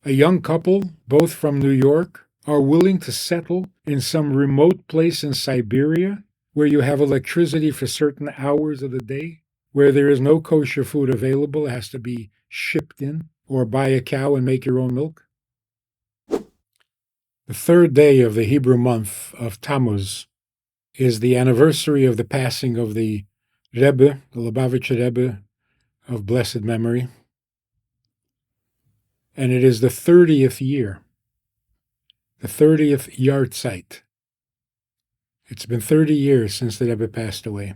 A young couple, both from New York, are willing to settle in some remote place in Siberia where you have electricity for certain hours of the day, where there is no kosher food available, it has to be shipped in, or buy a cow and make your own milk. The third day of the Hebrew month of Tammuz is the anniversary of the passing of the Rebbe, the Lubavitcher Rebbe of blessed memory. And it is the 30th year, the 30th yahrzeit. It's been 30 years since the Rebbe passed away.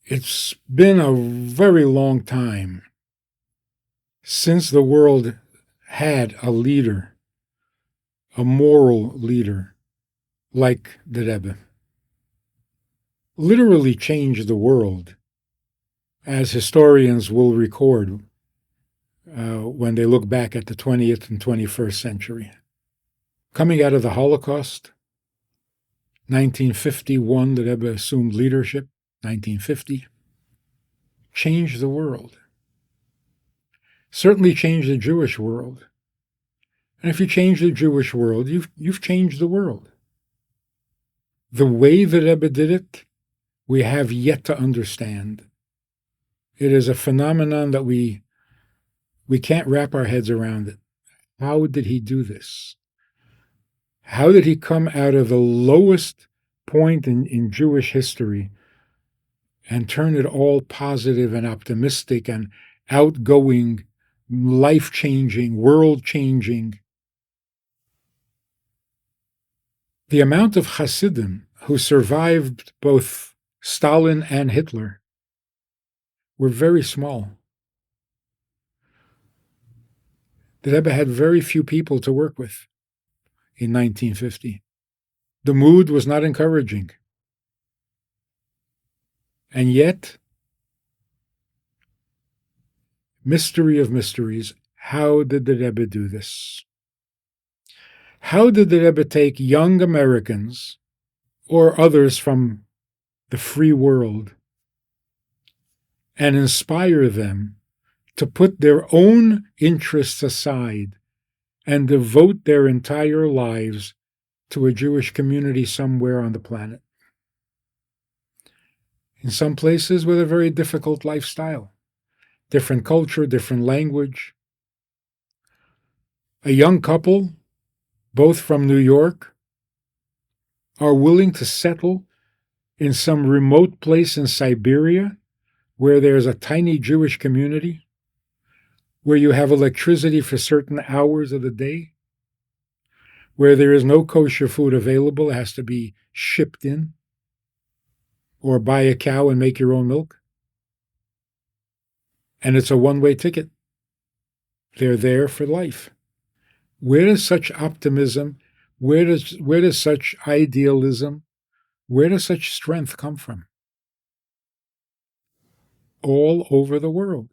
It's been a very long time since the world had a leader, a moral leader, like the Rebbe. Literally changed the world, as historians will record when they look back at the 20th and 21st century. Coming out of the Holocaust, 1951, the Rebbe assumed leadership, 1950, changed the world. Certainly changed the Jewish world. And if you change the Jewish world, you've changed the world. The way the Rebbe did it, we have yet to understand. It is a phenomenon that we can't wrap our heads around it. How did he do this? How did he come out of the lowest point in Jewish history and turn it all positive and optimistic and outgoing, life-changing, world-changing? The amount of Hasidim who survived both Stalin and Hitler were very small. The Rebbe had very few people to work with in 1950. The mood was not encouraging. And yet, mystery of mysteries, how did the Rebbe do this? How did the Rebbe take young Americans or others from the free world and inspire them to put their own interests aside and devote their entire lives to a Jewish community somewhere on the planet? In some places with a very difficult lifestyle, different culture, different language. A young couple, both from New York, are willing to settle in some remote place in Siberia where there's a tiny Jewish community, where you have electricity for certain hours of the day, where there is no kosher food available, it has to be shipped in, or buy a cow and make your own milk. And it's a one-way ticket. They're there for life. Where does such optimism, where does such idealism, where does such strength come from? All over the world.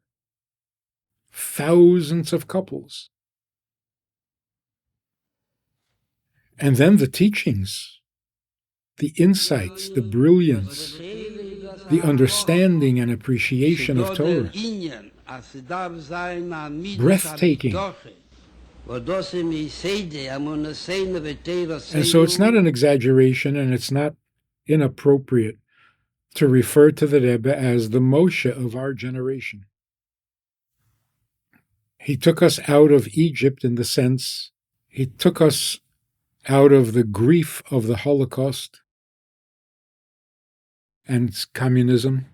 Thousands of couples. And then the teachings, the insights, the brilliance, the understanding and appreciation of Torah. Breathtaking. And so it's not an exaggeration, and it's not inappropriate to refer to the Rebbe as the Moshe of our generation. He took us out of Egypt in the sense, he took us out of the grief of the Holocaust and communism.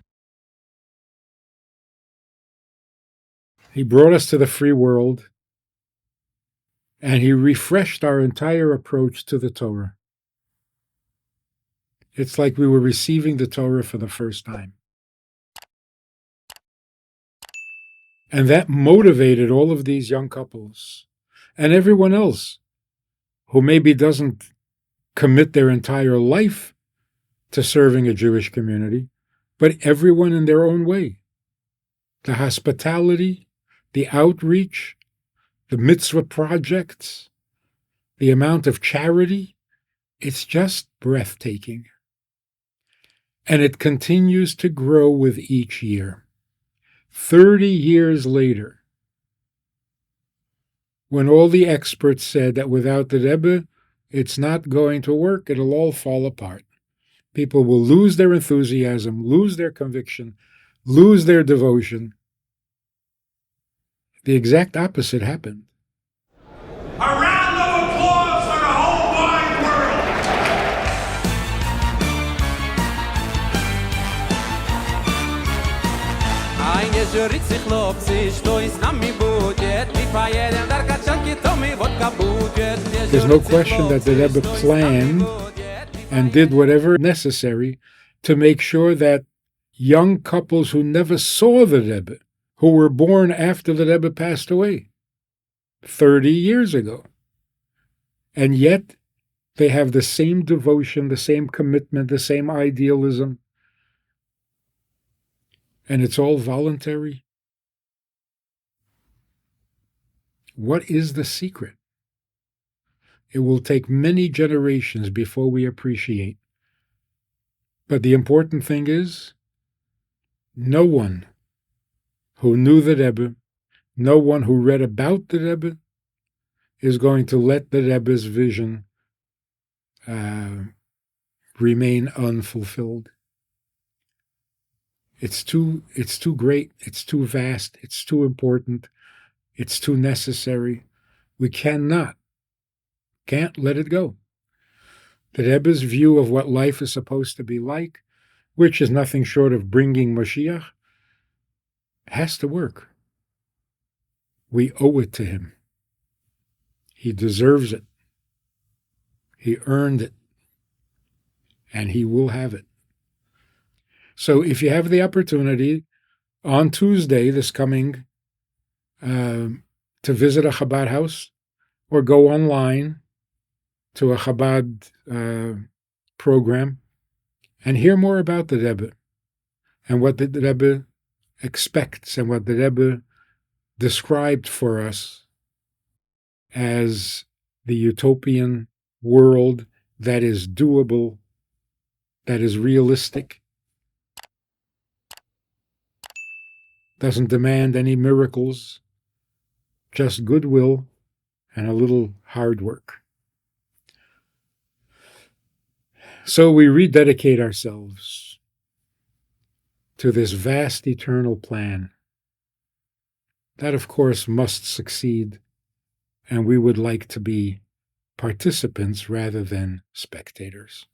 He brought us to the free world, and he refreshed our entire approach to the Torah. It's like we were receiving the Torah for the first time. And that motivated all of these young couples and everyone else who maybe doesn't commit their entire life to serving a Jewish community, but everyone in their own way. The hospitality, the outreach, the mitzvah projects, the amount of charity, it's just breathtaking. And it continues to grow with each year. 30 years later, when all the experts said that without the Rebbe, it's not going to work, it'll all fall apart. People will lose their enthusiasm, lose their conviction, lose their devotion. The exact opposite happened. A round of applause for the whole wide world. There's no question that the Rebbe planned and did whatever necessary to make sure that young couples who never saw the Rebbe, who were born after the Rebbe passed away 30 years ago, and yet they have the same devotion, the same commitment, the same idealism, and it's all voluntary. What is the secret? It will take many generations before we appreciate. But the important thing is, no one who knew the Rebbe, no one who read about the Rebbe, is going to let the Rebbe's vision remain unfulfilled. It's too great, it's too vast, it's too important, it's too necessary. We can't let it go. The Rebbe's view of what life is supposed to be like, which is nothing short of bringing Mashiach, has to work. We owe it to him. He deserves it. He earned it. And he will have it. So if you have the opportunity on Tuesday, this coming, to visit a Chabad house or go online to a Chabad program and hear more about the Rebbe and what the Rebbe expects and what the Rebbe described for us as the utopian world that is doable, that is realistic, doesn't demand any miracles, just goodwill and a little hard work. So we rededicate ourselves to this vast eternal plan. That, of course, must succeed, and we would like to be participants rather than spectators.